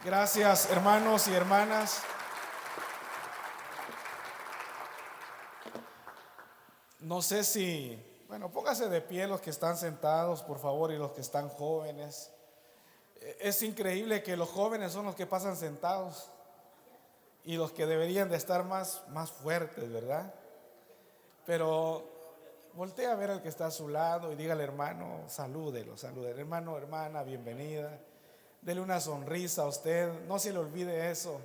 Gracias, hermanos y hermanas. No sé si, póngase de pie los que están sentados, por favor, y los que están jóvenes. Es increíble que los jóvenes son los que pasan sentados y los que deberían de estar más fuertes, ¿verdad? Pero voltee a ver al que está a su lado y dígale, hermano, salúdelo, hermano, hermana, bienvenida. Dele una sonrisa a usted, no se le olvide eso.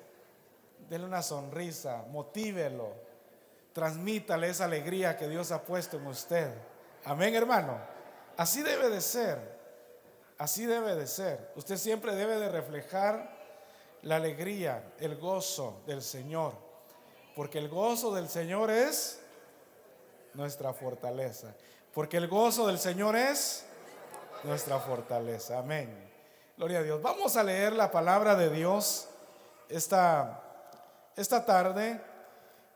Dele una sonrisa, motívelo, transmítale esa alegría que Dios ha puesto en usted. Amén, hermano. Así debe de ser, así debe de ser. Usted siempre debe de reflejar la alegría, el gozo del Señor, porque el gozo del Señor es nuestra fortaleza. Porque el gozo del Señor es nuestra fortaleza. Amén. Gloria a Dios. Vamos a leer la palabra de Dios esta tarde,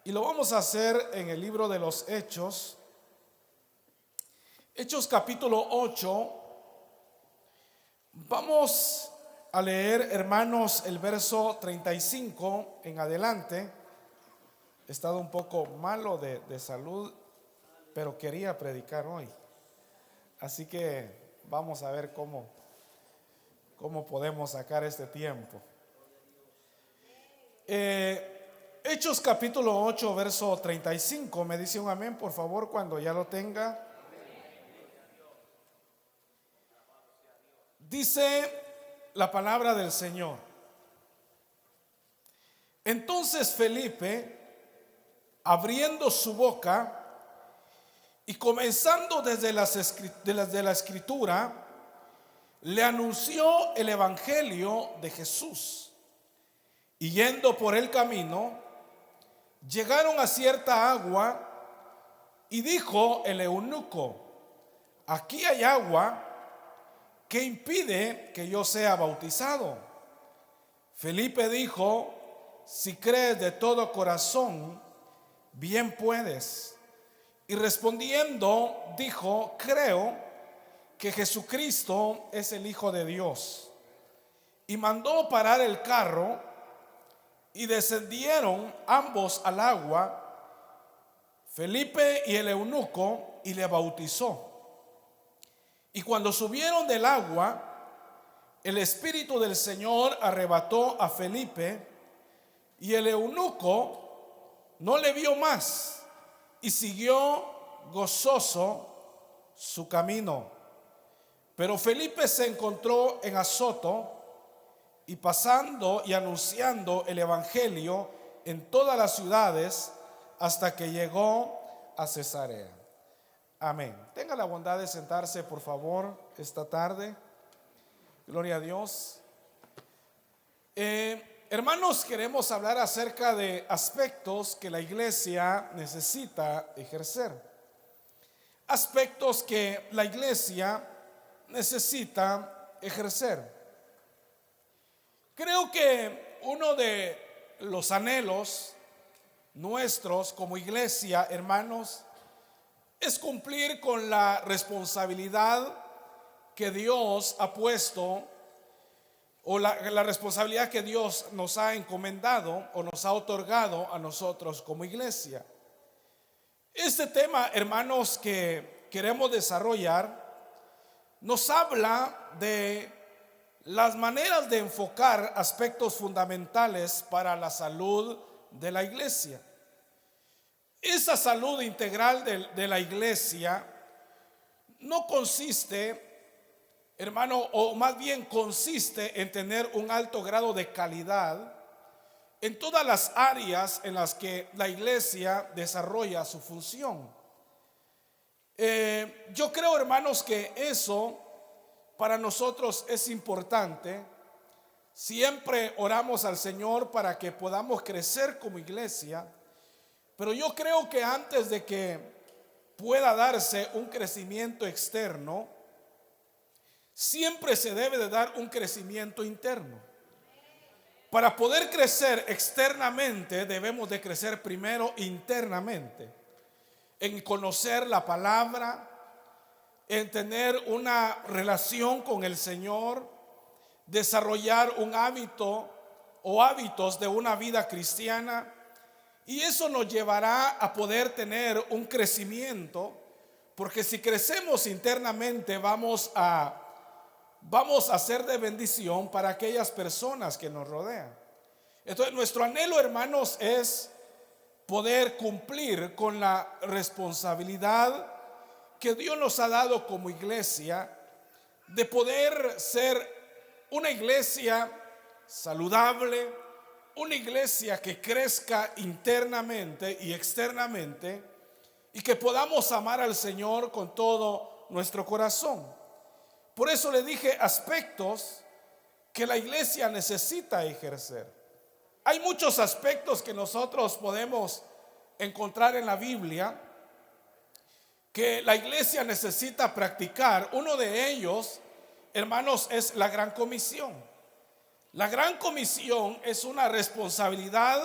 y lo vamos a hacer en el libro de los Hechos. Hechos capítulo 8. Vamos a leer, hermanos, el verso 35 en adelante. He estado un poco malo de salud, pero quería predicar hoy. Así que vamos a ver cómo podemos sacar este tiempo. Hechos capítulo 8, verso 35. Me dice un amén, por favor, cuando ya lo tenga. Dice la palabra del Señor: entonces Felipe, abriendo su boca y comenzando desde la escritura, le anunció el evangelio de Jesús. Y yendo por el camino, llegaron a cierta agua, y dijo el eunuco: aquí hay agua, ¿qué impide que yo sea bautizado? Felipe dijo: si crees de todo corazón, bien puedes. Y respondiendo dijo: creo que Jesucristo es el Hijo de Dios. Y mandó parar el carro, y descendieron ambos al agua, Felipe y el eunuco, y le bautizó. Y cuando subieron del agua, el Espíritu del Señor arrebató a Felipe, y el eunuco no le vio más, y siguió gozoso su camino. Pero Felipe se encontró en Azoto, y pasando y anunciando el evangelio en todas las ciudades, hasta que llegó a Cesarea. Amén. Tenga la bondad de sentarse, por favor, esta tarde. Gloria a Dios. Hermanos, queremos hablar acerca de aspectos que la iglesia necesita ejercer. Aspectos que la iglesia necesita ejercer. Creo que uno de los anhelos nuestros como iglesia, hermanos, es cumplir con la responsabilidad que Dios ha puesto, o la responsabilidad que Dios nos ha encomendado o nos ha otorgado a nosotros como iglesia. Este tema, hermanos, que queremos desarrollar nos habla de las maneras de enfocar aspectos fundamentales para la salud de la iglesia. Esa salud integral de la iglesia no consiste, hermano, o más bien consiste en tener un alto grado de calidad en todas las áreas en las que la iglesia desarrolla su función. Yo creo, hermanos, que eso para nosotros es importante. Siempre oramos al Señor para que podamos crecer como iglesia, pero yo creo que antes de que pueda darse un crecimiento externo, siempre se debe de dar un crecimiento interno. Para poder crecer externamente, debemos de crecer primero internamente, en conocer la palabra, en tener una relación con el Señor, desarrollar un hábito o hábitos de una vida cristiana, y eso nos llevará a poder tener un crecimiento, porque si crecemos internamente vamos a ser de bendición para aquellas personas que nos rodean. Entonces nuestro anhelo, hermanos, es poder cumplir con la responsabilidad que Dios nos ha dado como iglesia, de poder ser una iglesia saludable, una iglesia que crezca internamente y externamente, y que podamos amar al Señor con todo nuestro corazón. Por eso le dije aspectos que la iglesia necesita ejercer. Hay muchos aspectos que nosotros podemos encontrar en la Biblia que la iglesia necesita practicar. Uno de ellos, hermanos, es la Gran Comisión. La Gran Comisión es una responsabilidad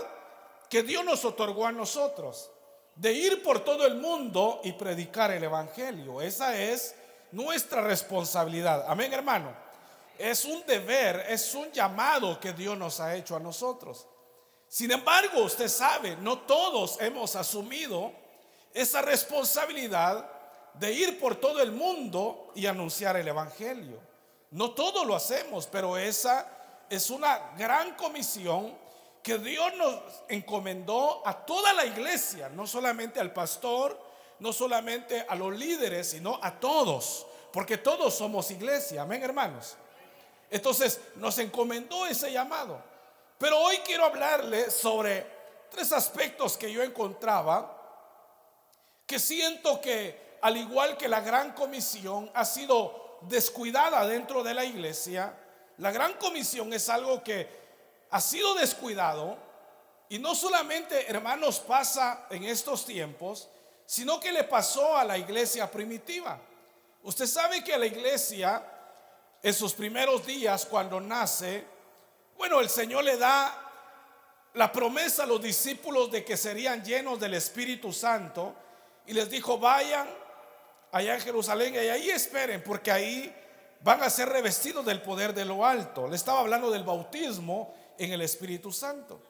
que Dios nos otorgó a nosotros, de ir por todo el mundo y predicar el evangelio. Esa es nuestra responsabilidad. Amén, hermano. Es un deber, es un llamado que Dios nos ha hecho a nosotros. Sin embargo, usted sabe, no todos hemos asumido esa responsabilidad de ir por todo el mundo y anunciar el evangelio. No todos lo hacemos, pero esa es una gran comisión que Dios nos encomendó a toda la iglesia, no solamente al pastor, no solamente a los líderes, sino a todos, porque todos somos iglesia. Amén, hermanos. Entonces nos encomendó ese llamado. Pero hoy quiero hablarle sobre 3 aspectos que yo encontraba, que siento que al igual que la Gran Comisión ha sido descuidada dentro de la iglesia. La Gran Comisión es algo que ha sido descuidado, y no solamente, hermanos, pasa en estos tiempos, sino que le pasó a la iglesia primitiva. Usted sabe que a la iglesia en sus primeros días, cuando nace, bueno, el Señor le da la promesa a los discípulos de que serían llenos del Espíritu Santo, y les dijo: vayan allá en Jerusalén y ahí esperen, porque ahí van a ser revestidos del poder de lo alto. Le estaba hablando del bautismo en el Espíritu Santo.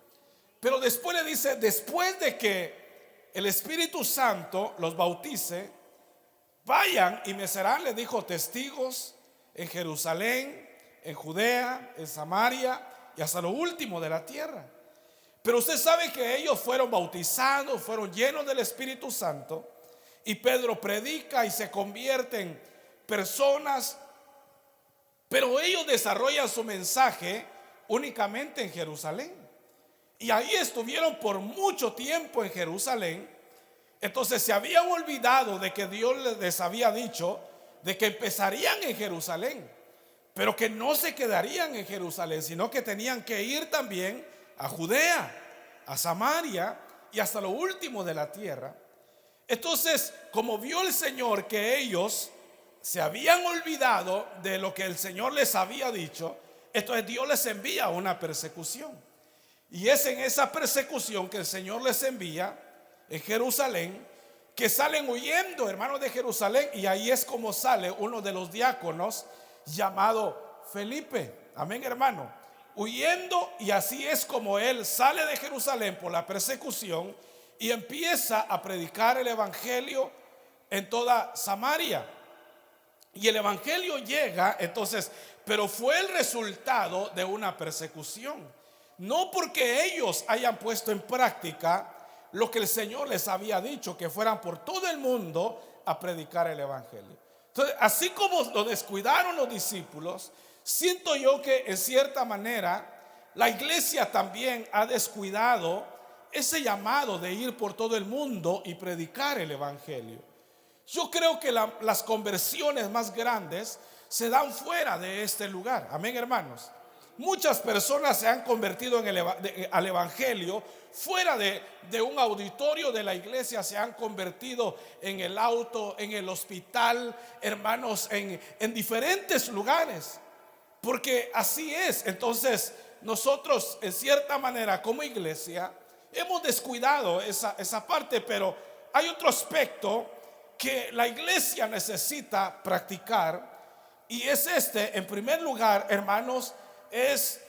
Pero después le dice: después de que el Espíritu Santo los bautice, vayan y me serán, le dijo, testigos en Jerusalén, en Judea, en Samaria y hasta lo último de la tierra. Pero usted sabe que ellos fueron bautizados, fueron llenos del Espíritu Santo, y Pedro predica y se convierten personas, pero ellos desarrollan su mensaje únicamente en Jerusalén, y ahí estuvieron por mucho tiempo en Jerusalén. Entonces se habían olvidado de que Dios les había dicho de que empezarían en Jerusalén, pero que no se quedarían en Jerusalén, sino que tenían que ir también a Judea, a Samaria y hasta lo último de la tierra. Entonces, como vio el Señor que ellos se habían olvidado de lo que el Señor les había dicho, entonces Dios les envía una persecución. Y es en esa persecución que el Señor les envía en Jerusalén, que salen huyendo, hermanos, de Jerusalén. Y ahí es como sale uno de los diáconos llamado Felipe. Amén, hermano. Huyendo, y así es como él sale de Jerusalén por la persecución y empieza a predicar el evangelio en toda Samaria. Y el evangelio llega, entonces, pero fue el resultado de una persecución, no porque ellos hayan puesto en práctica lo que el Señor les había dicho, que fueran por todo el mundo a predicar el evangelio. Entonces, así como lo descuidaron los discípulos, siento yo que en cierta manera la iglesia también ha descuidado ese llamado de ir por todo el mundo y predicar el evangelio. Yo creo que las conversiones más grandes se dan fuera de este lugar. Amén, hermanos. Muchas personas se han convertido al evangelio fuera de un auditorio de la iglesia. Se han convertido en el auto, en el hospital, hermanos, en diferentes lugares, porque así es. Entonces nosotros, en cierta manera, como iglesia, hemos descuidado esa parte. Pero hay otro aspecto que la iglesia necesita practicar, y es en primer lugar, hermanos, es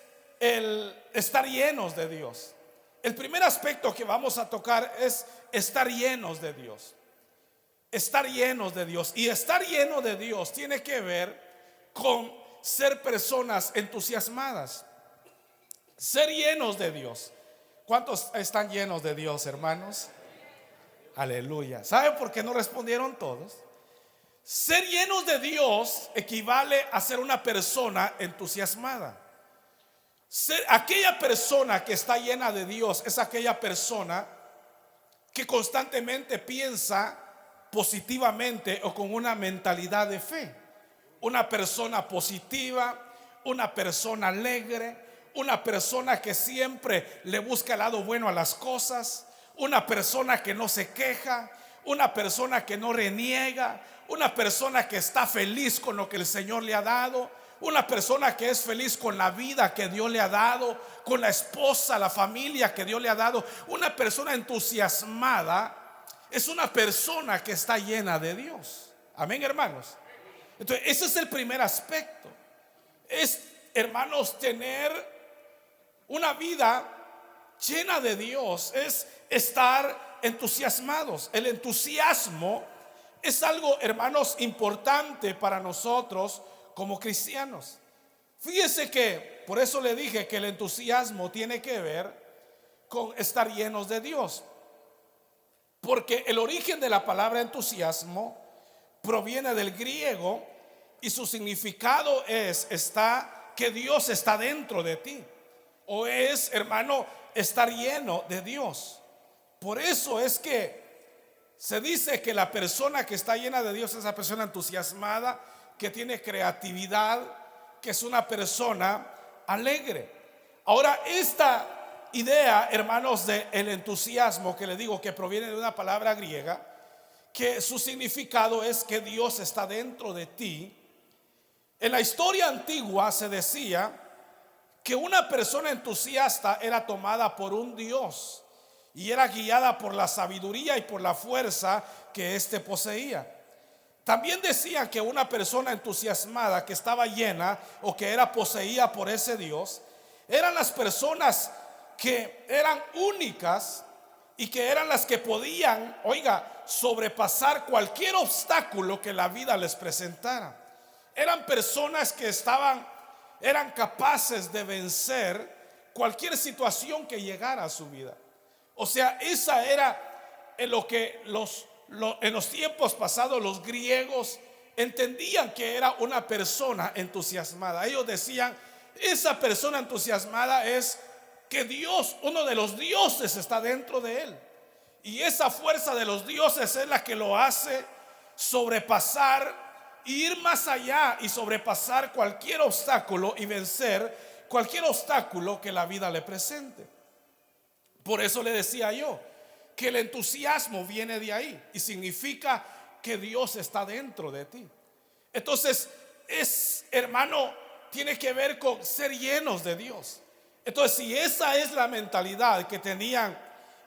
el estar llenos de Dios. El primer aspecto que vamos a tocar es estar llenos de Dios. Estar llenos de Dios. Y estar lleno de Dios tiene que ver con ser personas entusiasmadas. Ser llenos de Dios. ¿Cuántos están llenos de Dios, hermanos? Aleluya. ¿Saben por qué no respondieron todos? Ser llenos de Dios equivale a ser una persona entusiasmada. Aquella persona que está llena de Dios es aquella persona que constantemente piensa positivamente o con una mentalidad de fe. Una persona positiva, una persona alegre, una persona que siempre le busca el lado bueno a las cosas, una persona que no se queja, una persona que no reniega, una persona que está feliz con lo que el Señor le ha dado, una persona que es feliz con la vida que Dios le ha dado, con la esposa, la familia que Dios le ha dado. Una persona entusiasmada es una persona que está llena de Dios. Amén, hermanos. Entonces, ese es el primer aspecto. Es, hermanos, tener una vida llena de Dios, es estar entusiasmados. El entusiasmo es algo, hermanos, importante para nosotros como cristianos. Fíjese que, por eso le dije que el entusiasmo tiene que ver con estar llenos de Dios. Porque el origen de la palabra entusiasmo proviene del griego y su significado es que Dios está dentro de ti. O es, hermano, estar lleno de Dios. Por eso es que se dice que la persona que está llena de Dios es la persona entusiasmada, que tiene creatividad, que es una persona alegre. Ahora, esta idea, hermanos, del entusiasmo que le digo que proviene de una palabra griega, que su significado es que Dios está dentro de ti. En la historia antigua se decía que una persona entusiasta era tomada por un Dios y era guiada por la sabiduría y por la fuerza que éste poseía. También decían que una persona entusiasmada que estaba llena o que era poseída por ese Dios eran las personas que eran únicas y que eran las que podían, sobrepasar cualquier obstáculo que la vida les presentara. Eran personas que eran capaces de vencer cualquier situación que llegara a su vida. O sea, esa era en lo que en los tiempos pasados los griegos entendían que era una persona entusiasmada. Ellos decían, esa persona entusiasmada es que Dios, uno de los dioses, está dentro de él. Y esa fuerza de los dioses es la que lo hace sobrepasar, ir más allá y sobrepasar cualquier obstáculo y vencer cualquier obstáculo que la vida le presente. Por eso le decía yo que el entusiasmo viene de ahí y significa que Dios está dentro de ti. Entonces, hermano, tiene que ver con ser llenos de Dios. Entonces, si esa es la mentalidad que tenían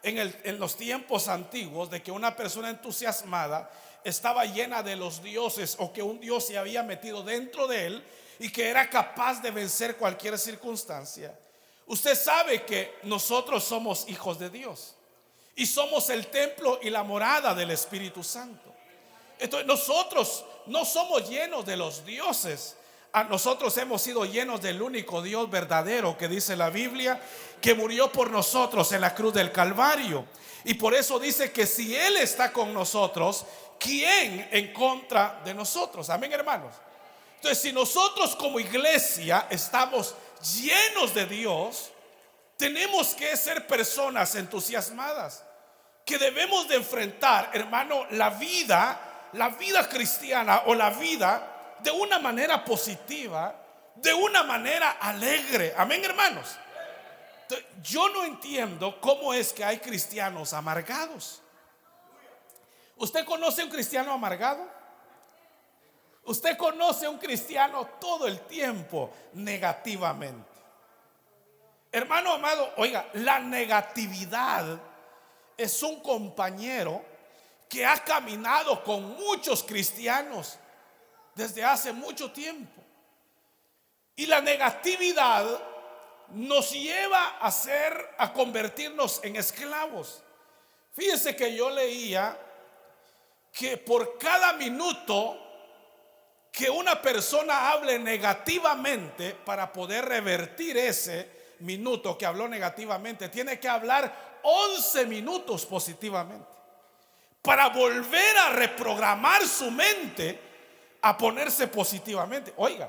en los tiempos antiguos, de que una persona entusiasmada estaba llena de los dioses, o que un Dios se había metido dentro de él y que era capaz de vencer cualquier circunstancia. Usted sabe que nosotros somos hijos de Dios y somos el templo y la morada del Espíritu Santo. Entonces, nosotros no somos llenos de los dioses. Nosotros hemos sido llenos del único Dios verdadero, que dice la Biblia, que murió por nosotros en la cruz del Calvario. Y por eso dice que si Él está con nosotros, ¿quién en contra de nosotros? Amén, hermanos. Entonces, si nosotros como iglesia estamos llenos de Dios, tenemos que ser personas entusiasmadas, que debemos de enfrentar, hermano, la vida cristiana o la vida de una manera positiva, de una manera alegre. Amén, hermanos. Entonces, yo no entiendo cómo es que hay cristianos amargados. ¿Usted conoce a un cristiano amargado? ¿Usted conoce a un cristiano todo el tiempo negativamente? Hermano amado, la negatividad es un compañero que ha caminado con muchos cristianos desde hace mucho tiempo. Y la negatividad nos lleva a convertirnos en esclavos. Fíjese que yo leía que por cada minuto que una persona hable negativamente, para poder revertir ese minuto que habló negativamente, tiene que hablar 11 minutos positivamente, para volver a reprogramar su mente a ponerse positivamente. Oiga,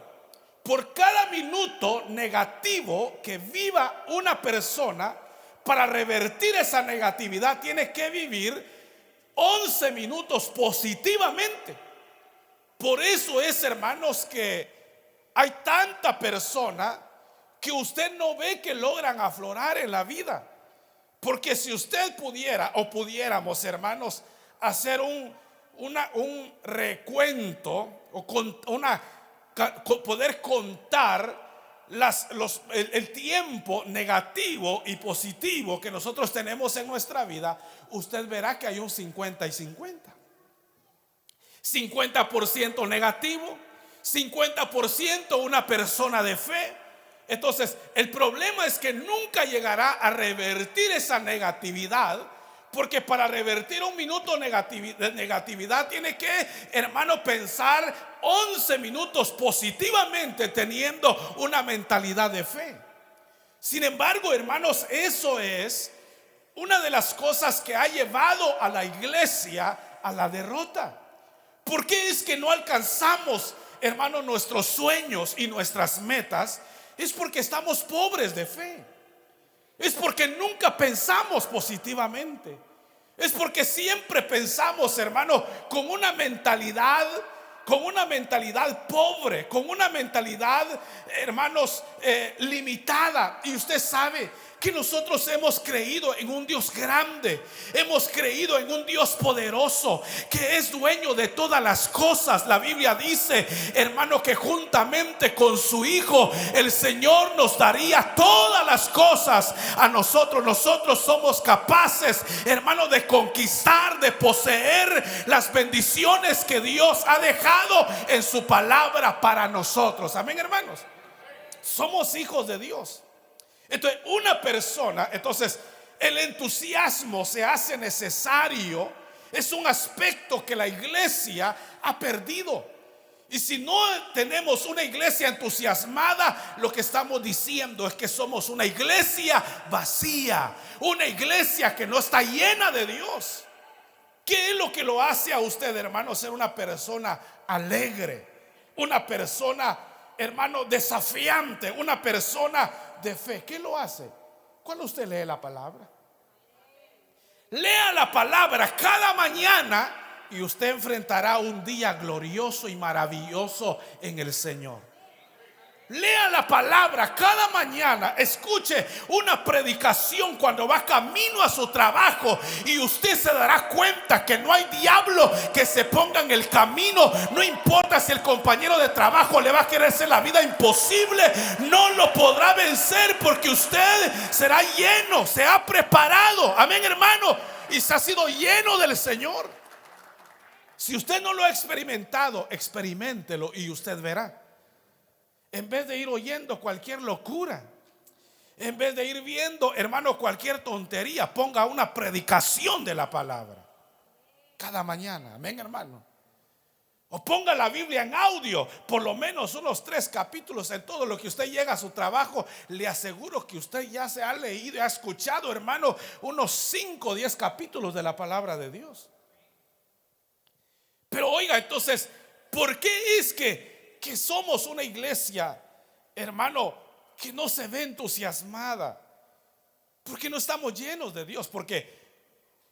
por cada minuto negativo que viva una persona, para revertir esa negatividad tiene que vivir 11 minutos positivamente. Por eso es, hermanos, que hay tanta persona que usted no ve que logran aflorar en la vida. Porque si usted pudiera, o pudiéramos, hermanos, hacer un recuento, o poder contar el tiempo negativo y positivo que nosotros tenemos en nuestra vida, usted verá que hay un 50 y 50. 50% negativo, 50% una persona de fe. Entonces, el problema es que nunca llegará a revertir esa negatividad, porque para revertir un minuto de negatividad tiene que, hermano, pensar 11 minutos positivamente, teniendo una mentalidad de fe. Sin embargo, hermanos, eso es una de las cosas que ha llevado a la iglesia a la derrota. ¿Por qué es que no alcanzamos, hermano, nuestros sueños y nuestras metas? Es porque estamos pobres de fe. Es porque nunca pensamos positivamente. Es porque siempre pensamos, hermano, con una mentalidad pobre, con una mentalidad, hermanos, limitada. Y usted sabe que nosotros hemos creído en un Dios grande, hemos creído en un Dios poderoso, que es dueño de todas las cosas. La Biblia dice, hermano, que juntamente con su Hijo el Señor nos daría todas las cosas a nosotros. Nosotros somos capaces, hermano, de conquistar, de poseer las bendiciones que Dios ha dejado en su palabra para nosotros. Amén, hermanos. Somos hijos de Dios. Entonces, el entusiasmo se hace necesario. Es un aspecto que la iglesia ha perdido. Y si no tenemos una iglesia entusiasmada, lo que estamos diciendo es que somos una iglesia vacía, una iglesia que no está llena de Dios. ¿Qué es lo que lo hace a usted, hermano, ser una persona alegre, una persona, hermano, desafiante, una persona de fe? ¿Qué lo hace? Cuando usted lee la palabra, lea la palabra cada mañana y usted enfrentará un día glorioso y maravilloso en el Señor. Lea la palabra cada mañana, escuche una predicación cuando va camino a su trabajo, y usted se dará cuenta que no hay diablo que se ponga en el camino. No importa si el compañero de trabajo le va a querer hacer la vida imposible, no lo podrá vencer, porque usted será lleno, se ha preparado. Amén, hermano, y se ha sido lleno del Señor. Si usted no lo ha experimentado, experiméntelo y usted verá. En vez de ir oyendo cualquier locura, en vez de ir viendo, hermano, cualquier tontería, ponga una predicación de la palabra cada mañana. Amén, hermano. O ponga la Biblia en audio, por lo menos unos 3 capítulos en todo lo que usted llega a su trabajo. Le aseguro que usted ya se ha leído y ha escuchado, hermano, unos 5 o 10 capítulos de la palabra de Dios. Pero oiga, entonces, ¿por qué es que somos una iglesia, hermano, que no se ve entusiasmada? Porque no estamos llenos de Dios. Porque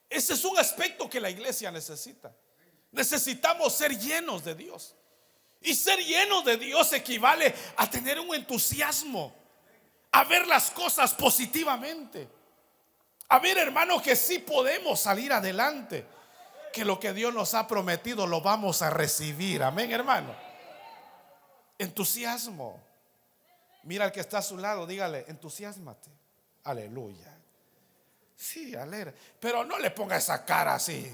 ese es un aspecto que la iglesia necesita. Necesitamos ser llenos de Dios. Y ser llenos de Dios equivale a tener un entusiasmo, a ver las cosas positivamente, a ver, hermano, que sí podemos salir adelante, que lo que Dios nos ha prometido lo vamos a recibir. Amén, hermano. Entusiasmo. Mira al que está a su lado, dígale, entusiasmate. Aleluya. Sí, alegre, pero no le ponga esa cara así.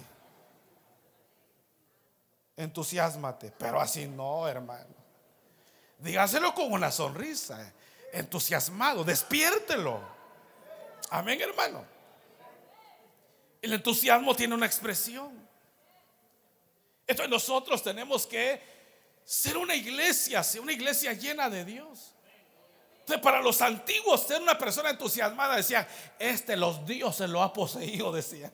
Entusiasmate, pero así no, hermano. Dígaselo con una sonrisa. entusiasmado, despiértelo. Amén, hermano. El entusiasmo tiene una expresión. Entonces nosotros tenemos que ser una iglesia llena de Dios. Entonces, para los antiguos, ser una persona entusiasmada, decían: los dioses lo ha poseído, decían.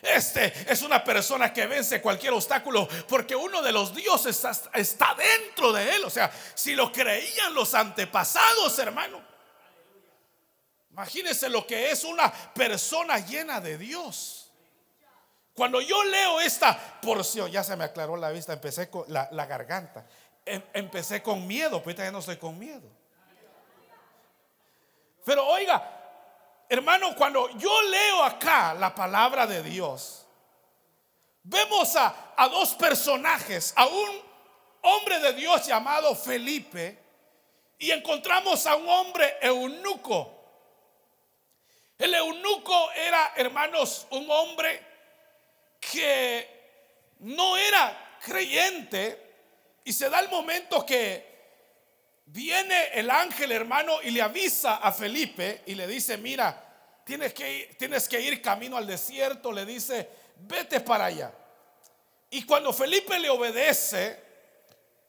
Es una persona que vence cualquier obstáculo porque uno de los dioses está dentro de él. O sea, si lo creían los antepasados, hermano, imagínense lo que es una persona llena de Dios. Cuando yo leo esta porción, ya se me aclaró la vista, empecé con la garganta. Empecé con miedo, pero ahorita ya no estoy con miedo. Pero oiga, hermano, cuando yo leo acá la palabra de Dios, vemos a dos personajes, a un hombre de Dios llamado Felipe, y encontramos a un hombre eunuco. El eunuco era, hermanos, un hombre que no era creyente, y se da el momento que viene el ángel, hermano, y le avisa a Felipe y le dice: mira, tienes que ir camino al desierto. Le dice: vete para allá. Y cuando Felipe le obedece,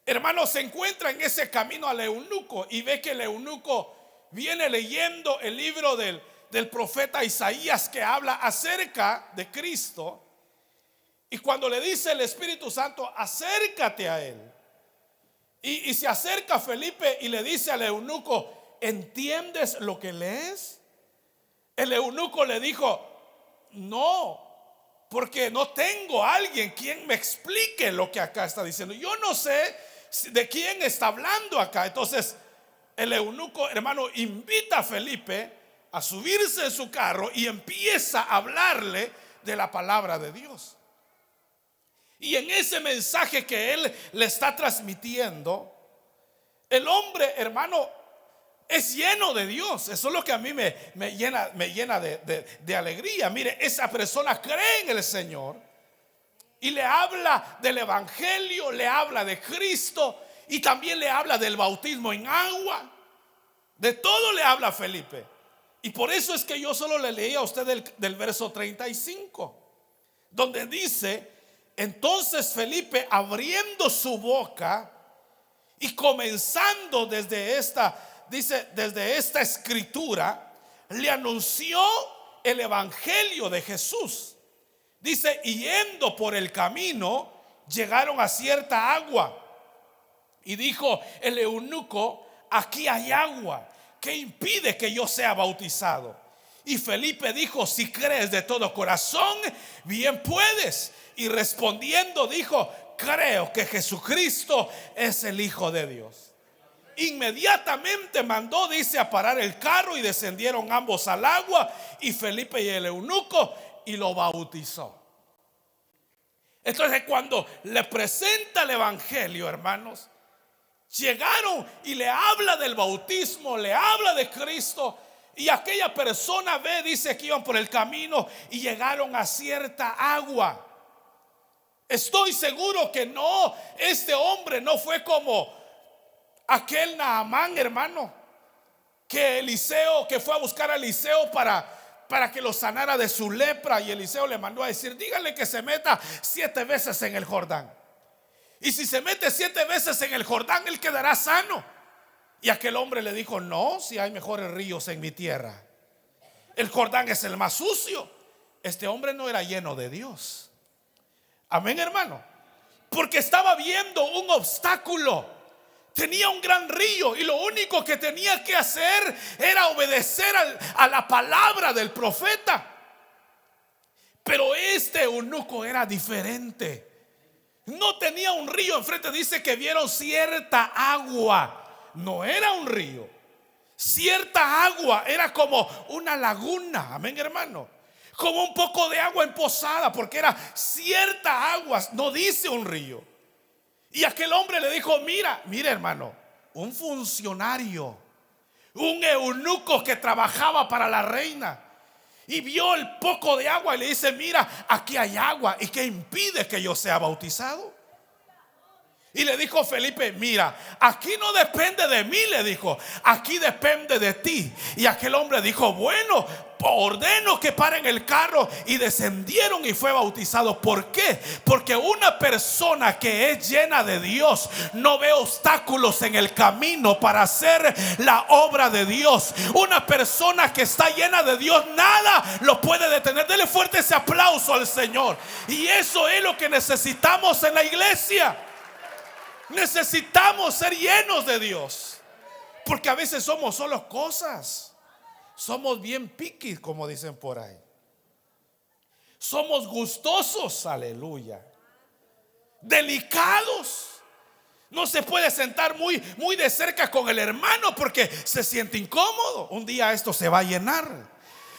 hermano, se encuentra en ese camino al eunuco y ve que el eunuco viene leyendo el libro del profeta Isaías, que habla acerca de Cristo. Y cuando le dice el Espíritu Santo: acércate a él, y se acerca Felipe y le dice al eunuco: ¿entiendes lo que lees? El eunuco le dijo: no, porque no tengo a alguien quien me explique lo que acá está diciendo. Yo no sé de quién está hablando acá. Entonces el eunuco, hermano, invita a Felipe a subirse en su carro y empieza a hablarle de la palabra de Dios. Y en ese mensaje que él le está transmitiendo, el hombre, hermano, es lleno de Dios. Eso es lo que a mí me llena de alegría. Mire, esa persona cree en el Señor y le habla del evangelio, le habla de Cristo, y también le habla del bautismo en agua. De todo le habla a Felipe. Y por eso es que yo solo le leí a usted del verso 35, donde dice: entonces Felipe, abriendo su boca y comenzando desde esta escritura, le anunció el evangelio de Jesús. Dice: y yendo por el camino, llegaron a cierta agua. Y dijo el eunuco: aquí hay agua, ¿qué impide que yo sea bautizado? Y Felipe dijo: si crees de todo corazón, bien puedes. Y respondiendo dijo: creo que Jesucristo es el Hijo de Dios. Inmediatamente mandó, dice, a parar el carro, y descendieron ambos al agua, y Felipe y el eunuco, y lo bautizó. Entonces, cuando le presenta el evangelio, hermanos, llegaron y le habla del bautismo, le habla de Cristo. Y aquella persona ve, dice, que iban por el camino y llegaron a cierta agua. Estoy seguro que no, este hombre no fue como aquel Naamán, hermano, que fue a buscar a Eliseo para que lo sanara de su lepra. Y Eliseo le mandó a decir: dígale que se meta 7 veces en el Jordán, y si se mete 7 veces en el Jordán, él quedará sano. Y aquel hombre le dijo: no, si hay mejores ríos en mi tierra, el Jordán es el más sucio. Este hombre no era lleno de Dios. Amén, hermano. Porque estaba viendo un obstáculo. Tenía un gran río, y lo único que tenía que hacer era obedecer a la palabra del profeta. Pero este eunuco era diferente. No tenía un río enfrente. Dice que vieron cierta agua. No era un río. Cierta agua era como una laguna. Amén, hermano. Como un poco de agua emposada, porque era cierta agua. No dice un río. Y aquel hombre le dijo: mira, hermano, un funcionario, un eunuco que trabajaba para la reina, y vio el poco de agua y le dice: mira, aquí hay agua, ¿y qué impide que yo sea bautizado? Y le dijo Felipe: mira, aquí no depende de mí, le dijo, aquí depende de ti. Y aquel hombre dijo: bueno, ordeno que paren el carro. Y descendieron y fue bautizado. ¿Por qué? Porque una persona que es llena de Dios no ve obstáculos en el camino para hacer la obra de Dios. Una persona que está llena de Dios, nada lo puede detener. Dele fuerte ese aplauso al Señor. Y eso es lo que necesitamos en la iglesia. Necesitamos ser llenos de Dios, porque a veces somos solo cosas. Somos bien piquis, como dicen por ahí. Somos gustosos, aleluya. Delicados. No se puede sentar muy de cerca con el hermano porque se siente incómodo. Un día esto se va a llenar.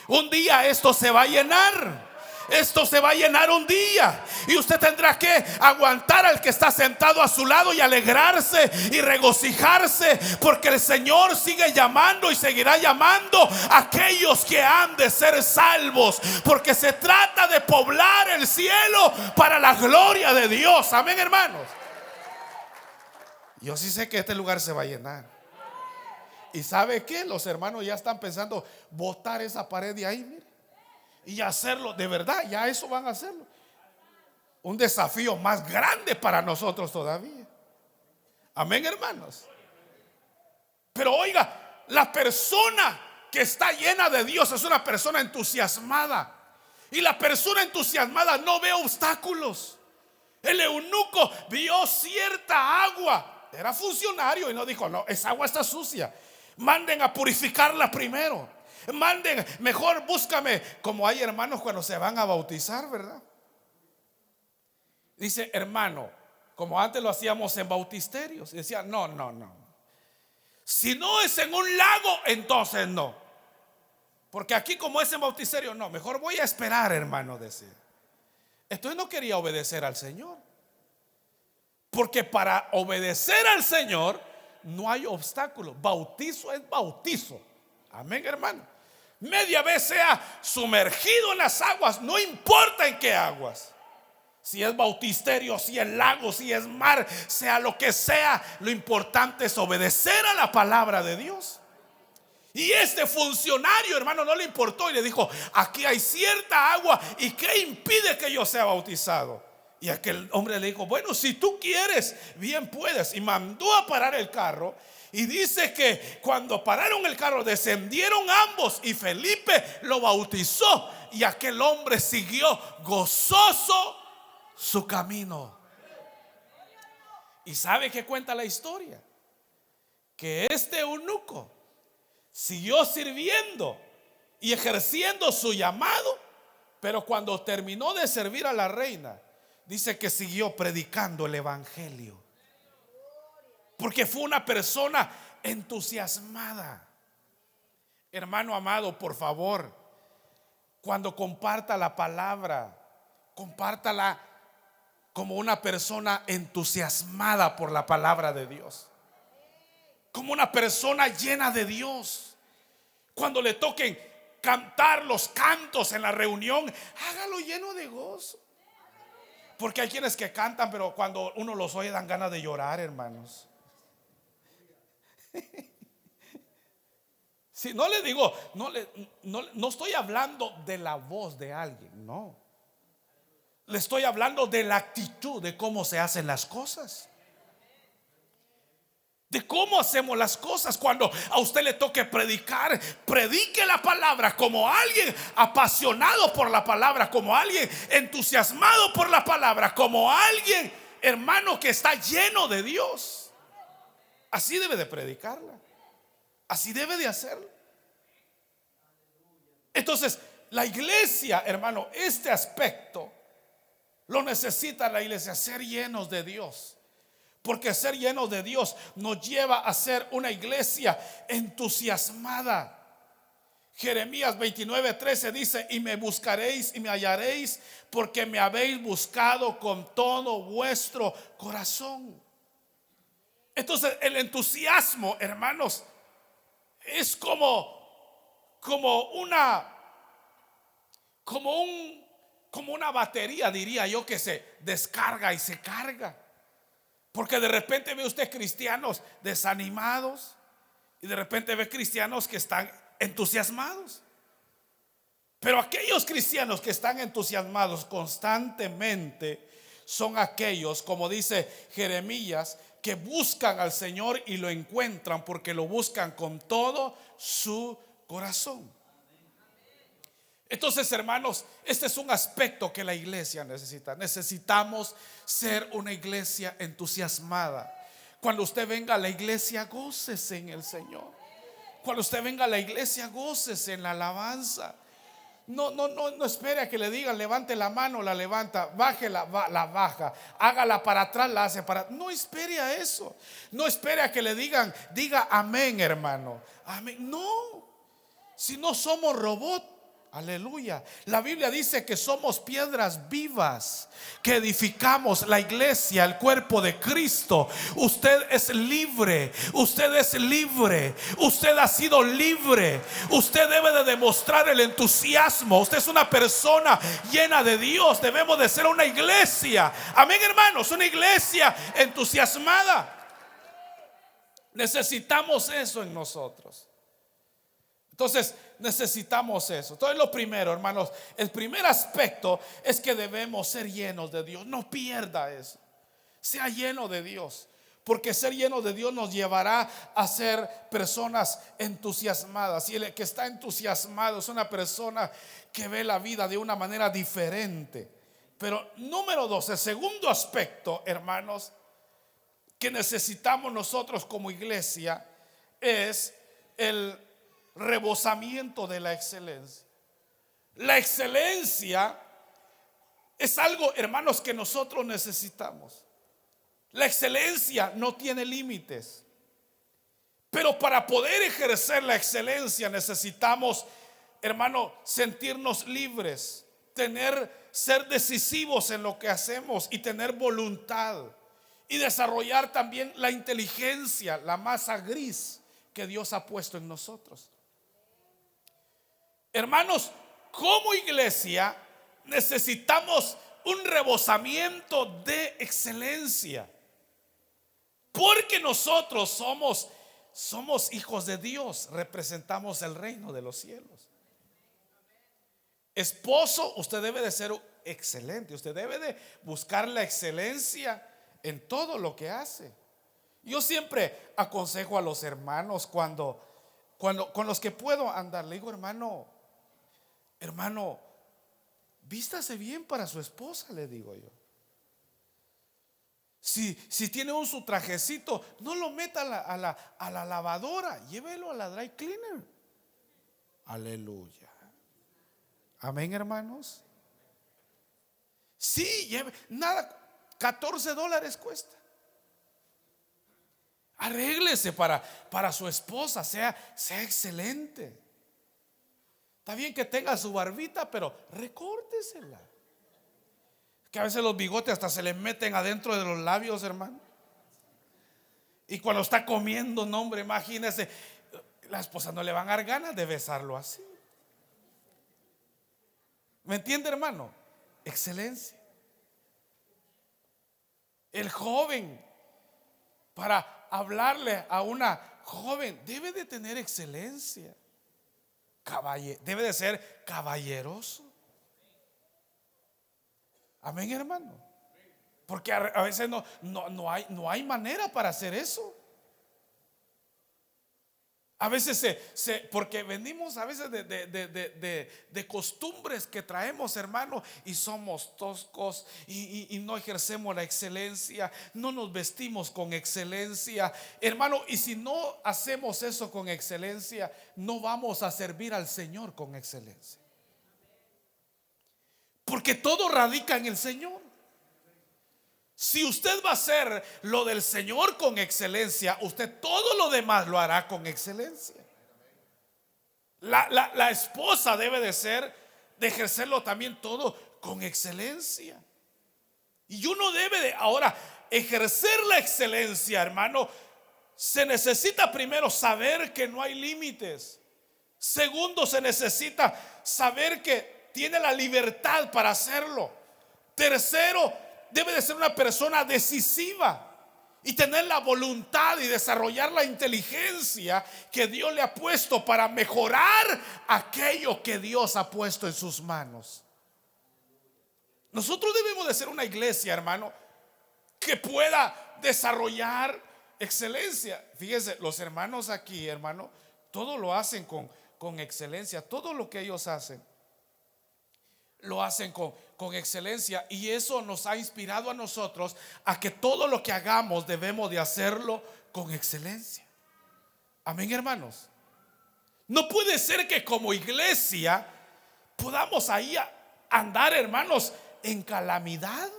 Un día esto se va a llenar. Esto se va a llenar un día, y usted tendrá que aguantar al que está sentado a su lado y alegrarse y regocijarse, porque el Señor sigue llamando y seguirá llamando a aquellos que han de ser salvos, porque se trata de poblar el cielo para la gloria de Dios. Amén, hermanos. Yo sí sé que este lugar se va a llenar. ¿Y sabe qué? Los hermanos ya están pensando botar esa pared de ahí, mire, y hacerlo de verdad. Ya eso van a hacerlo. Un desafío más grande para nosotros todavía. Amén, hermanos. Pero oiga, la persona que está llena de Dios es una persona entusiasmada. Y la persona entusiasmada no ve obstáculos. El eunuco vio cierta agua. Era funcionario y no dijo: no, esa agua está sucia, manden a purificarla primero. Manden, mejor búscame. Como hay hermanos cuando se van a bautizar, ¿verdad? Dice: hermano, como antes lo hacíamos en bautisterios. Y decía: no. Si no es en un lago, entonces no. Porque aquí, como es en bautisterio, no, mejor voy a esperar, hermano, decía. Entonces no quería obedecer al Señor. Porque para obedecer al Señor no hay obstáculo. Bautizo es bautizo. Amén, hermano. Media vez sea sumergido en las aguas, no importa en qué aguas. Si es bautisterio, si es lago, si es mar, sea lo que sea, lo importante es obedecer a la palabra de Dios. Y este funcionario, hermano, no le importó y le dijo: aquí hay cierta agua, ¿y qué impide que yo sea bautizado? Y aquel hombre le dijo: bueno, si tú quieres, bien puedes. Y mandó a parar el carro. Y dice que cuando pararon el carro, descendieron ambos y Felipe lo bautizó. Y aquel hombre siguió gozoso su camino. ¿Y sabe qué cuenta la historia? Que este eunuco siguió sirviendo y ejerciendo su llamado, pero cuando terminó de servir a la reina, dice que siguió predicando el evangelio. Porque fue una persona entusiasmada. Hermano amado, por favor, cuando comparta la palabra, compártala como una persona entusiasmada por la palabra de Dios, como una persona llena de Dios. Cuando le toquen cantar los cantos en la reunión, hágalo lleno de gozo. Porque hay quienes que cantan, pero cuando uno los oye dan ganas de llorar, hermanos. Si no le digo, no estoy hablando de la voz de alguien, no. Le estoy hablando de la actitud, de cómo se hacen las cosas, de cómo hacemos las cosas. Cuando a usted le toque predicar, predique la palabra como alguien apasionado por la palabra, como alguien entusiasmado por la palabra, como alguien, hermano, que está lleno de Dios. Así debe de predicarla, así debe de hacerlo. Entonces la iglesia, hermano, este aspecto lo necesita la iglesia, ser llenos de Dios. Porque ser llenos de Dios nos lleva a ser una iglesia entusiasmada. Jeremías 29:13 dice: y me buscaréis y me hallaréis, porque me habéis buscado con todo vuestro corazón. Entonces el entusiasmo, hermanos, es como una batería, diría yo, que se descarga y se carga. Porque de repente ve usted cristianos desanimados y de repente ve cristianos que están entusiasmados. Pero aquellos cristianos que están entusiasmados constantemente son aquellos, como dice Jeremías, que buscan al Señor y lo encuentran porque lo buscan con todo su corazón. Entonces, hermanos, este es un aspecto que la iglesia necesita. Necesitamos ser una iglesia entusiasmada. Cuando usted venga a la iglesia, gócese en el Señor. Cuando usted venga a la iglesia, gócese en la alabanza. No espere a que le digan levante la mano, la levanta, baje la baja, hágala para atrás, la hace para. No espere a eso. No espere a que le digan, diga amén, hermano. Amén. No, si no somos robots. Aleluya. La Biblia dice que somos piedras vivas que edificamos la iglesia, el cuerpo de Cristo. Usted es libre. Usted es libre. Usted ha sido libre. Usted debe de demostrar el entusiasmo. Usted es una persona llena de Dios. Debemos de ser una iglesia. Amén, hermanos. Una iglesia entusiasmada. Necesitamos eso en nosotros. Entonces necesitamos eso. Entonces lo primero, hermanos, el primer aspecto es que debemos ser llenos de Dios. No pierda eso. Sea lleno de Dios, porque ser lleno de Dios nos llevará a ser personas entusiasmadas. Y el que está entusiasmado es una persona que ve la vida de una manera diferente. Pero número dos, el segundo aspecto, hermanos, que necesitamos nosotros como iglesia es el rebosamiento de la excelencia. La excelencia es algo, hermanos, que nosotros necesitamos. La excelencia no tiene límites. Pero para poder ejercer la excelencia necesitamos, hermano, sentirnos libres, ser decisivos en lo que hacemos y tener voluntad y desarrollar también la inteligencia, la masa gris que Dios ha puesto en nosotros. Hermanos, como iglesia necesitamos un rebosamiento de excelencia, porque nosotros somos hijos de Dios, representamos el reino de los cielos. Esposo, usted debe de ser excelente, usted debe de buscar la excelencia en todo lo que hace. Yo siempre aconsejo a los hermanos cuando con los que puedo andar, le digo, hermano, vístase bien para su esposa, le digo yo. Si tiene su trajecito, no lo meta a la lavadora, llévelo a la dry cleaner. Aleluya. Amén, hermanos. Sí, nada, $14 cuesta. Arréglese para su esposa, sea excelente. Está bien que tenga su barbita, pero recórtesela. Que a veces los bigotes hasta se le meten adentro de los labios, hermano. Y cuando está comiendo, no, hombre, imagínese, la esposa no le van a dar ganas de besarlo así. ¿Me entiende, hermano? Excelencia. El joven, para hablarle a una joven, debe de tener excelencia. Debe de ser caballeroso. Amén, hermano. Porque a veces no hay manera para hacer eso. A veces porque venimos a veces de costumbres que traemos, hermano, y somos toscos y no ejercemos la excelencia, no nos vestimos con excelencia, hermano. Y si no hacemos eso con excelencia, no vamos a servir al Señor con excelencia, porque todo radica en el Señor. Si usted va a hacer lo del Señor con excelencia, usted todo lo demás lo hará con excelencia. La esposa debe de ejercerlo también todo con excelencia. Y uno debe de ahora ejercer la excelencia, hermano. Se necesita primero saber que no hay límites. Segundo, se necesita saber que tiene la libertad para hacerlo. Tercero, debe de ser una persona decisiva. y tener la voluntad y desarrollar la inteligencia que Dios le ha puesto para mejorar aquello que Dios ha puesto en sus manos. Nosotros debemos de ser una iglesia, hermano, que pueda desarrollar excelencia. Fíjense, los hermanos aquí, hermano, todo lo hacen con excelencia. Todo lo que ellos hacen lo hacen con excelencia, y eso nos ha inspirado a nosotros a que todo lo que hagamos debemos de hacerlo con excelencia. Amén, hermanos. No puede ser que como iglesia podamos ahí andar, hermanos, en calamidad.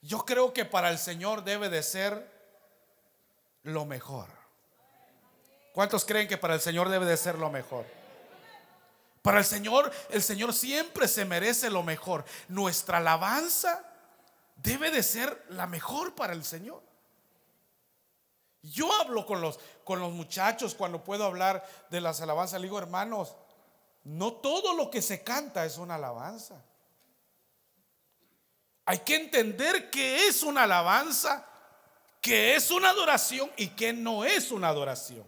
Yo creo que para el Señor debe de ser lo mejor. ¿Cuántos creen que para el Señor debe de ser lo mejor? Para el Señor siempre se merece lo mejor. Nuestra alabanza debe de ser la mejor para el Señor. Yo hablo con los muchachos cuando puedo hablar de las alabanzas. Le digo, hermanos, no todo lo que se canta es una alabanza. Hay que entender qué es una alabanza, qué es una adoración y qué no es una adoración.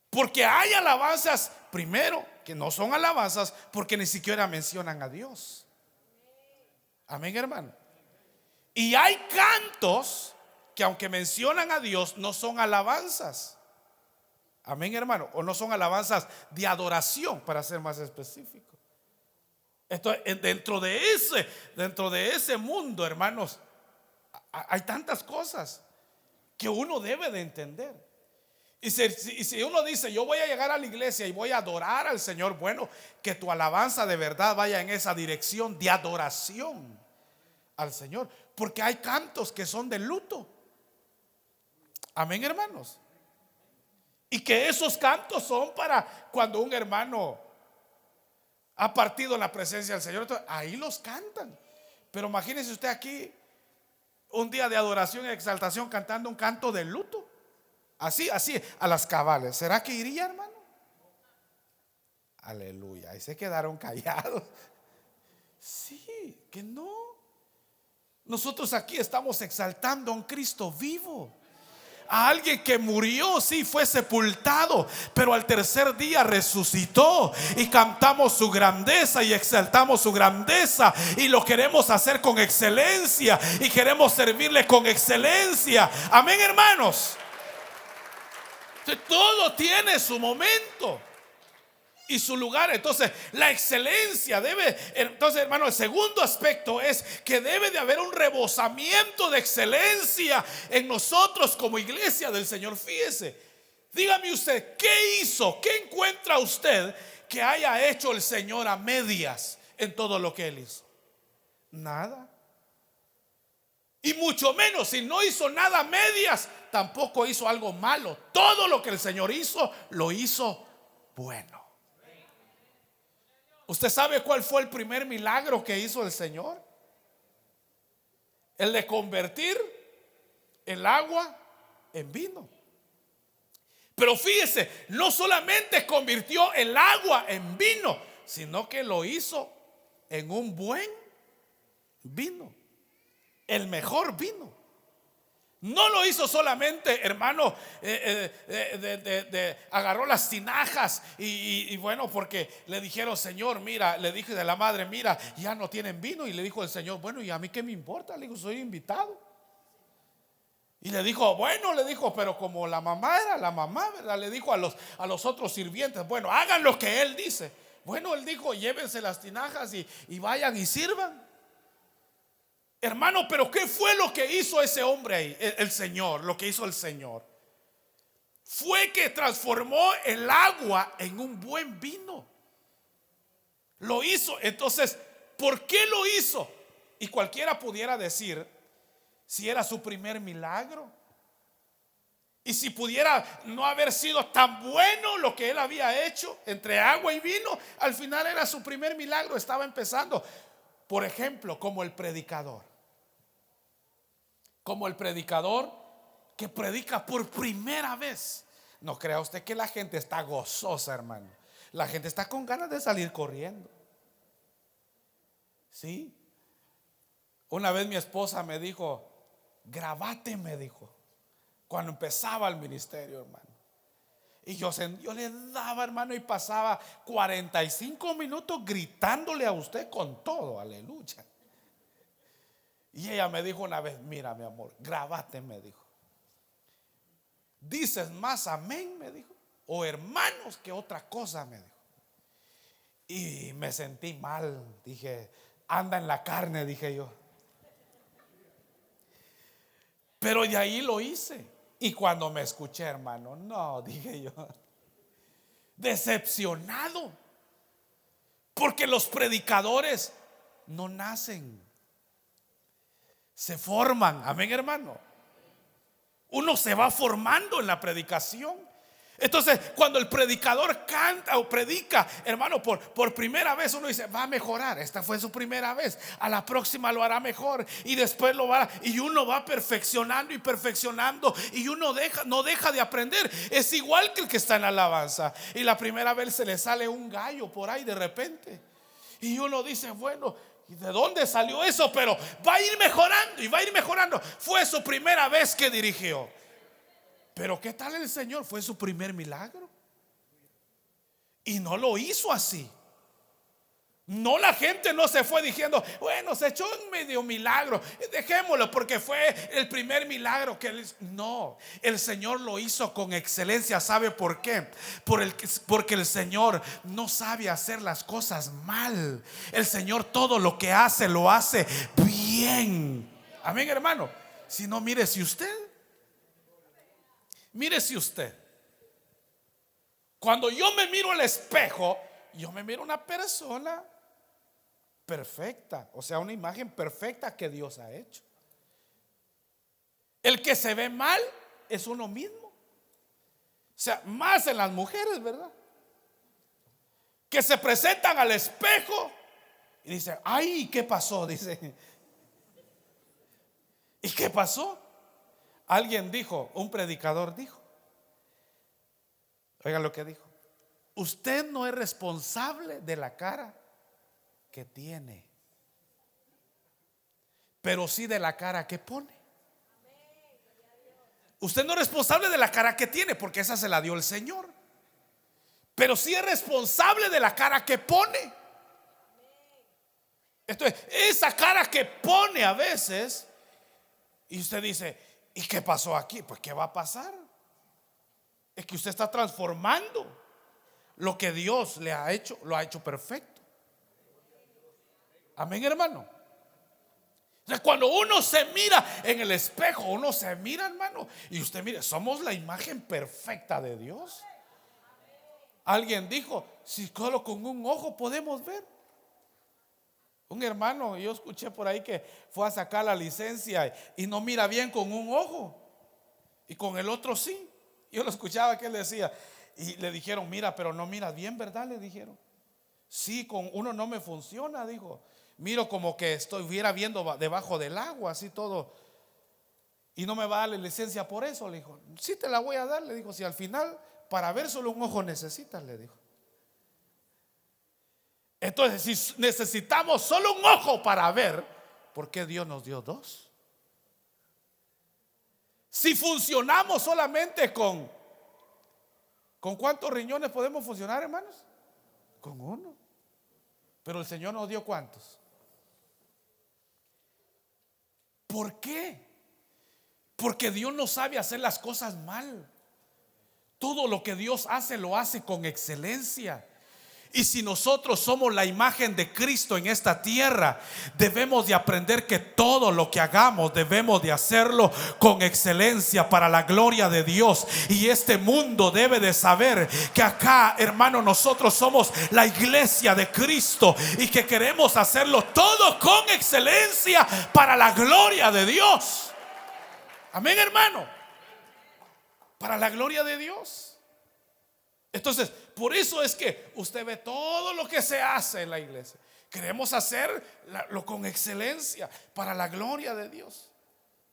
Porque hay alabanzas, primero, que no son alabanzas porque ni siquiera mencionan a Dios. Amén, hermano. Y hay cantos que aunque mencionan a Dios, no son alabanzas. Amén, hermano. O no son alabanzas de adoración, para ser más específico. Entonces, dentro de ese mundo, hermanos, hay tantas cosas que uno debe de entender. Y si uno dice, yo voy a llegar a la iglesia y voy a adorar al Señor, bueno, que tu alabanza de verdad vaya en esa dirección de adoración al Señor. Porque hay cantos que son de luto. Amén, hermanos. Y que esos cantos son para cuando un hermano ha partido en la presencia del Señor. Entonces, ahí los cantan. Pero imagínese usted aquí un día de adoración y exaltación cantando un canto de luto. Así, a las cabales. ¿Será que iría, hermano? Aleluya. Ahí se quedaron callados. Sí, que no. Nosotros aquí estamos exaltando a un Cristo vivo, a alguien que murió, sí, fue sepultado, pero al tercer día resucitó, y cantamos su grandeza y exaltamos su grandeza, y lo queremos hacer con excelencia y queremos servirle con excelencia. Amén, hermanos. Todo tiene su momento y su lugar. Entonces la excelencia debe, entonces, hermano, el segundo aspecto es que debe de haber un rebosamiento de excelencia en nosotros como iglesia del Señor. Fíjese, dígame usted, ¿qué hizo? ¿Qué encuentra usted que haya hecho el Señor a medias en todo lo que Él hizo? Nada. Y mucho menos, si no hizo nada a medias, tampoco hizo algo malo. Todo lo que el Señor hizo, lo hizo bueno. ¿Usted sabe cuál fue el primer milagro que hizo el Señor? El de convertir el agua en vino. Pero fíjese, no solamente convirtió el agua en vino, sino que lo hizo en un buen vino, el mejor vino. No lo hizo solamente, hermano, agarró las tinajas y bueno, porque le dijeron, Señor, mira, le dije de la madre, mira, ya no tienen vino. Y le dijo el Señor, bueno, ¿y a mí qué me importa? Le dijo, soy invitado. Y le dijo, bueno, le dijo, pero como la mamá era la mamá, ¿verdad? Le dijo a los otros sirvientes, bueno, hagan lo que él dice. Bueno, él dijo, llévense las tinajas y vayan y sirvan. Hermano, pero ¿qué fue lo que hizo ese hombre ahí? El Señor, lo que hizo el Señor fue que transformó el agua en un buen vino. Lo hizo. Entonces, ¿por qué lo hizo? Y cualquiera pudiera decir, si era su primer milagro, y si pudiera no haber sido tan bueno lo que él había hecho entre agua y vino, al final era su primer milagro, estaba empezando. Por ejemplo, como el predicador que predica por primera vez. No crea usted que la gente está gozosa, hermano. La gente está con ganas de salir corriendo. Sí. Una vez mi esposa me dijo, grabate, me dijo, cuando empezaba el ministerio, hermano. Y yo le daba, hermano, y pasaba 45 minutos gritándole a usted con todo, aleluya. Y ella me dijo una vez: mira, mi amor, grabate, me dijo. Dices más amén, me dijo, o hermanos, que otra cosa, me dijo. Y me sentí mal. Dije: anda en la carne, dije yo. Pero de ahí lo hice. Y cuando me escuché, hermano, no, dije yo, decepcionado. Porque los predicadores no nacen, se forman. Amén, hermano. Uno se va formando en la predicación. Entonces, cuando el predicador canta o predica, hermano, por primera vez, uno dice: va a mejorar. Esta fue su primera vez, a la próxima lo hará mejor. Y después lo va, y uno va perfeccionando y perfeccionando. Y uno no deja de aprender. Es igual que el que está en la alabanza. Y la primera vez se le sale un gallo por ahí de repente. Y uno dice: bueno, ¿y de dónde salió eso? Pero va a ir mejorando y va a ir mejorando. Fue su primera vez que dirigió. Pero ¿qué tal el Señor? Fue su primer milagro. Y no lo hizo así. No, la gente no se fue diciendo: bueno, se echó un medio milagro, dejémoslo porque fue el primer milagro que él hizo. No, el Señor lo hizo con excelencia. ¿Sabe por qué? Porque el Señor no sabe hacer las cosas mal. El Señor todo lo que hace, lo hace bien. Amén, hermano. Si no, mire si usted, cuando yo me miro al espejo, yo me miro una persona perfecta, o sea, una imagen perfecta que Dios ha hecho. El que se ve mal es uno mismo. O sea, más en las mujeres, ¿verdad? Que se presentan al espejo y dicen: ay, ¿qué pasó? Dice: ¿y qué pasó? Alguien dijo, un predicador dijo, oiga lo que dijo: usted no es responsable de la cara que tiene, pero sí de la cara que pone. Usted no es responsable de la cara que tiene, porque esa se la dio el Señor, pero sí es responsable de la cara que pone. Entonces, esa cara que pone a veces, y usted dice: ¿y qué pasó aquí? Pues ¿qué va a pasar? Es que usted está transformando lo que Dios le ha hecho, lo ha hecho perfecto. Amén, hermano. Entonces, cuando uno se mira en el espejo, uno se mira, hermano, y usted mire, somos la imagen perfecta de Dios. Alguien dijo: si solo con un ojo podemos ver. Un hermano, yo escuché por ahí que fue a sacar la licencia y no mira bien con un ojo, y con el otro sí. Yo lo escuchaba que él decía, y le dijeron: mira, pero no miras bien, ¿verdad? Le dijeron: sí, con uno no me funciona, dijo. Miro como que estuviera viendo debajo del agua, así todo. Y no me va a dar la licencia por eso. Le dijo: sí, te la voy a dar. Le dijo: si al final para ver solo un ojo necesitas, le dijo. Entonces, si necesitamos solo un ojo para ver, ¿por qué Dios nos dio dos? Si funcionamos solamente ¿con cuántos riñones podemos funcionar, hermanos? Con uno. Pero el Señor nos dio ¿cuántos? ¿Por qué? Porque Dios no sabe hacer las cosas mal. Todo lo que Dios hace, lo hace con excelencia. Y si nosotros somos la imagen de Cristo en esta tierra, debemos de aprender que todo lo que hagamos debemos de hacerlo con excelencia para la gloria de Dios. Y este mundo debe de saber que acá, hermano, nosotros somos la iglesia de Cristo y que queremos hacerlo todo con excelencia para la gloria de Dios. Amén, hermano. Para la gloria de Dios. Entonces, por eso es que usted ve todo lo que se hace en la iglesia. Queremos hacerlo con excelencia para la gloria de Dios.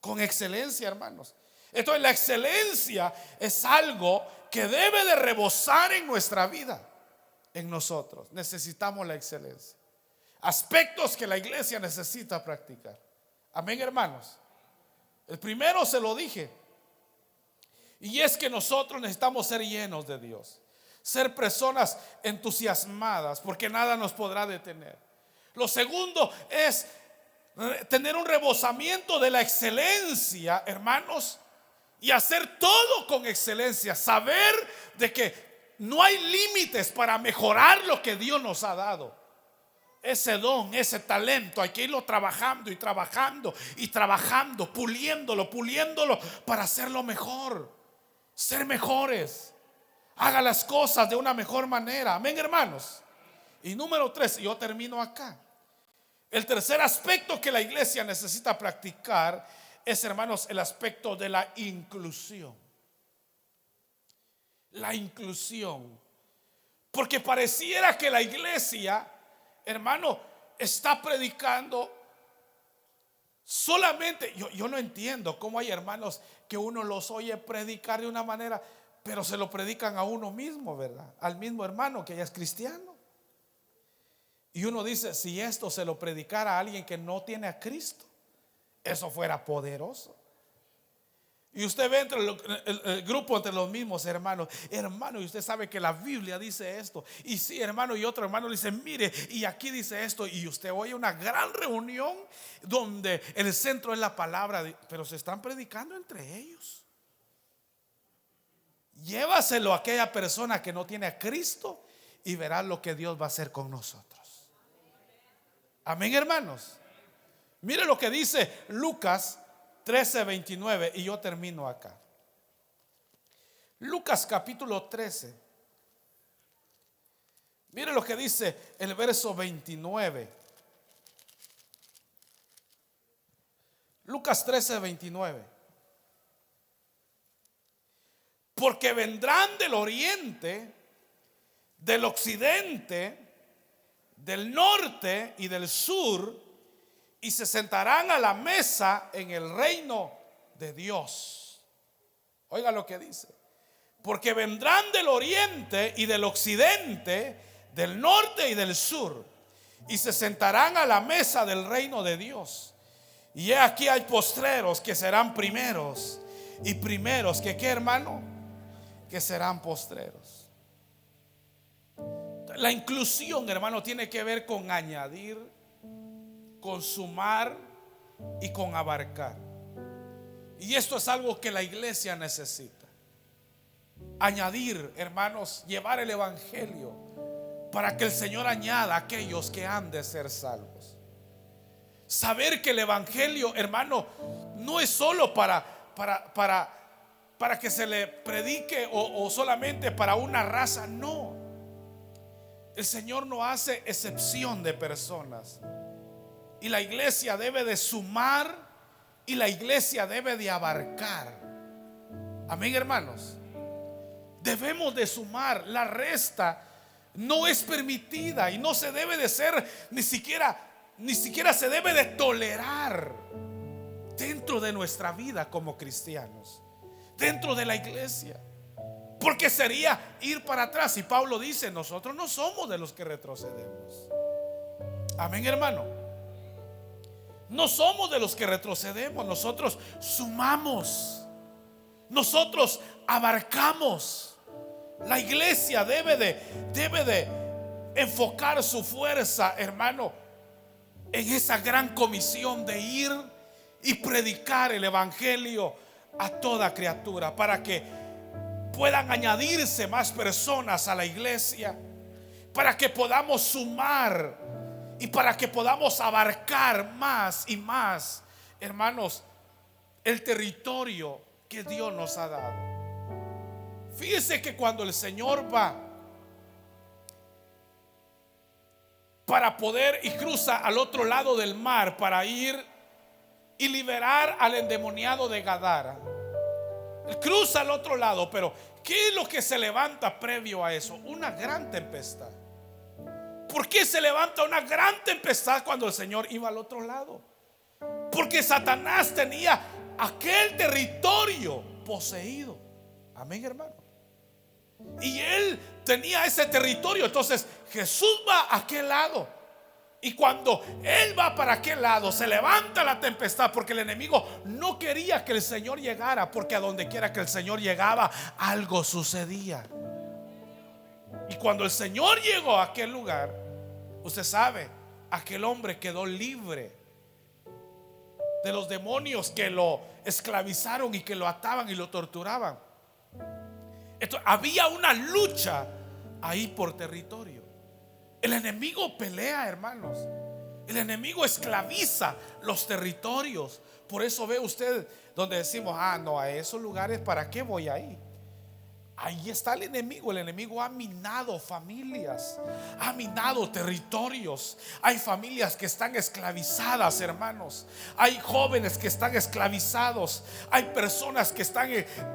Con excelencia, hermanos. Entonces, la excelencia es algo que debe de rebosar en nuestra vida. En nosotros necesitamos la excelencia. Aspectos que la iglesia necesita practicar. Amén, hermanos. El primero se lo dije, y es que nosotros necesitamos ser llenos de Dios, ser personas entusiasmadas, porque nada nos podrá detener. Lo segundo es tener un rebosamiento de la excelencia, hermanos, y hacer todo con excelencia. Saber de que no hay límites para mejorar lo que Dios nos ha dado. Ese don, ese talento, hay que irlo trabajando y trabajando y trabajando, puliéndolo para hacerlo mejor, ser mejores. Haga las cosas de una mejor manera. Amén, hermanos. Y número 3, yo termino acá. El tercer aspecto que la iglesia necesita practicar es, hermanos, el aspecto de la inclusión. La inclusión. Porque pareciera que la iglesia, hermano, está predicando solamente. Yo no entiendo cómo hay hermanos que uno los oye predicar de una manera, pero se lo predican a uno mismo, ¿verdad? Al mismo hermano que ya es cristiano. Y uno dice, si esto se lo predicara a alguien que no tiene a Cristo, eso fuera poderoso. Y usted ve entre el grupo, entre los mismos hermanos, hermano, y usted sabe que la Biblia dice esto, y sí, hermano, y otro hermano dice, mire, y aquí dice esto, y usted oye una gran reunión donde el centro es la palabra, pero se están predicando entre ellos. Llévaselo a aquella persona que no tiene a Cristo y verá lo que Dios va a hacer con nosotros. Amén, hermanos. Mire lo que dice Lucas 13:29, y yo termino acá. Lucas capítulo 13. Mire lo que dice el verso 29. Lucas 13:29. Porque vendrán del oriente, del occidente, del norte y del sur, y se sentarán a la mesa en el reino de Dios. Oiga lo que dice. Porque vendrán del oriente y del occidente, del norte y del sur, y se sentarán a la mesa del reino de Dios. Y he aquí hay postreros que serán primeros, y primeros que, ¿qué, hermano? Que serán postreros. La inclusión, hermano, tiene que ver con añadir, con sumar y con abarcar. Y esto es algo que la iglesia necesita. Añadir, hermanos, llevar el evangelio para que el Señor añada a aquellos que han de ser salvos. Saber que el evangelio, hermano, no es solo para que se le predique o solamente para una raza. No. El Señor no hace excepción de personas. Y la iglesia debe de sumar y la iglesia debe de abarcar. Amén, hermanos. Debemos de sumar. La resta no es permitida y no se debe de ser, ni siquiera se debe de tolerar dentro de nuestra vida como cristianos, dentro de la iglesia. Porque sería ir para atrás. Y Pablo dice, nosotros no somos de los que retrocedemos. Amén, hermano. No somos de los que retrocedemos. Nosotros sumamos. Nosotros abarcamos. La iglesia debe de enfocar su fuerza, hermano, en esa gran comisión de ir y predicar el evangelio a toda criatura, para que puedan añadirse más personas a la iglesia, para que podamos sumar y para que podamos abarcar más y más, hermanos, el territorio que Dios nos ha dado. Fíjese que cuando el Señor va para poder y cruza al otro lado del mar para ir y liberar al endemoniado de Gadara, él cruza al otro lado, pero ¿qué es lo que se levanta previo a eso? Una gran tempestad. ¿Por qué se levanta una gran tempestad cuando el Señor iba al otro lado? Porque Satanás tenía aquel territorio poseído. Amén, hermano. Y él tenía ese territorio. Entonces Jesús va a aquel lado Y cuando él va para aquel lado, se levanta la tempestad, porque el enemigo no quería que el Señor llegara, porque a donde quiera que el Señor llegaba, algo sucedía. Y cuando el Señor llegó a aquel lugar, usted sabe, aquel hombre quedó libre de los demonios que lo esclavizaron y que lo ataban y lo torturaban. Entonces, había una lucha ahí por territorio. El enemigo pelea, hermanos. El enemigo esclaviza los territorios. Por eso ve usted donde decimos, no, a esos lugares, ¿para qué voy ahí? Ahí está el enemigo. El enemigo ha minado familias, ha minado territorios. Hay familias que están esclavizadas, hermanos. Hay jóvenes que están esclavizados. Hay personas que están,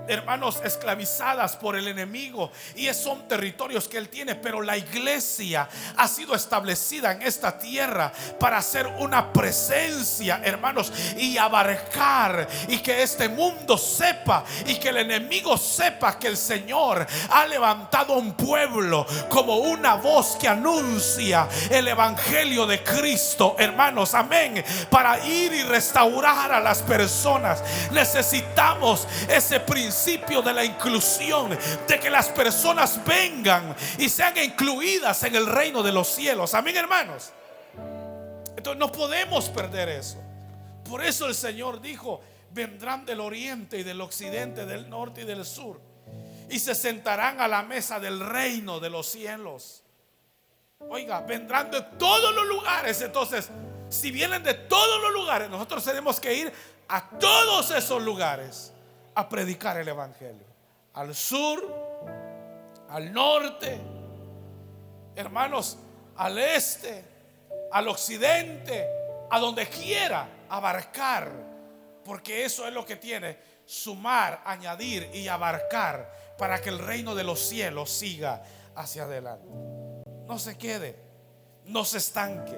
hermanos, esclavizadas por el enemigo. Y son territorios que él tiene. Pero la iglesia ha sido establecida en esta tierra para hacer una presencia, hermanos, y abarcar, y que este mundo sepa, y que el enemigo sepa que el Señor ha levantado un pueblo como una voz que anuncia el evangelio de Cristo, hermanos, amén, para ir y restaurar a las personas. Necesitamos ese principio de la inclusión, de que las personas vengan y sean incluidas en el reino de los cielos, amén, hermanos. Entonces no podemos perder eso. Por eso el Señor dijo: vendrán del oriente y del occidente, del norte y del sur, y se sentarán a la mesa del reino de los cielos. Oiga, vendrán de todos los lugares. Entonces, si vienen de todos los lugares, nosotros tenemos que ir a todos esos lugares a predicar el evangelio. Al sur, al norte, hermanos, al este, al occidente, a donde quiera, abarcar. Porque eso es lo que tiene: sumar, añadir y abarcar, para que el reino de los cielos siga hacia adelante. No se quede, no se estanque,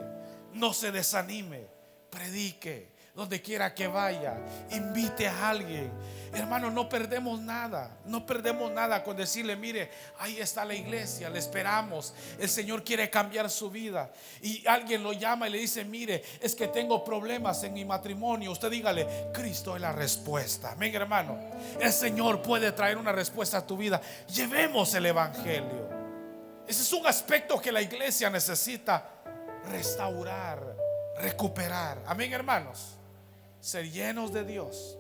no se desanime. Predique donde quiera que vaya, invite a alguien. Hermano, no perdemos nada. No perdemos nada con decirle: mire, ahí está la iglesia, le esperamos, el Señor quiere cambiar su vida. Y alguien lo llama y le dice: mire, es que tengo problemas en mi matrimonio. Usted dígale: Cristo es la respuesta. Amén, hermano. El Señor puede traer una respuesta a tu vida. Llevemos el evangelio. Ese es un aspecto que la iglesia necesita restaurar, recuperar. Amén, hermanos. Ser llenos de Dios,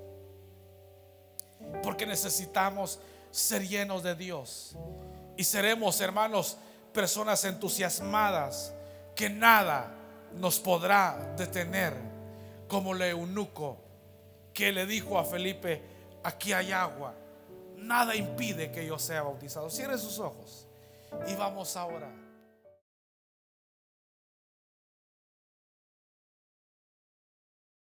porque necesitamos ser llenos de Dios. Y seremos, hermanos, personas entusiasmadas, que nada nos podrá detener, como el eunuco que le dijo a Felipe: aquí hay agua, nada impide que yo sea bautizado. Cierre sus ojos y vamos a orar.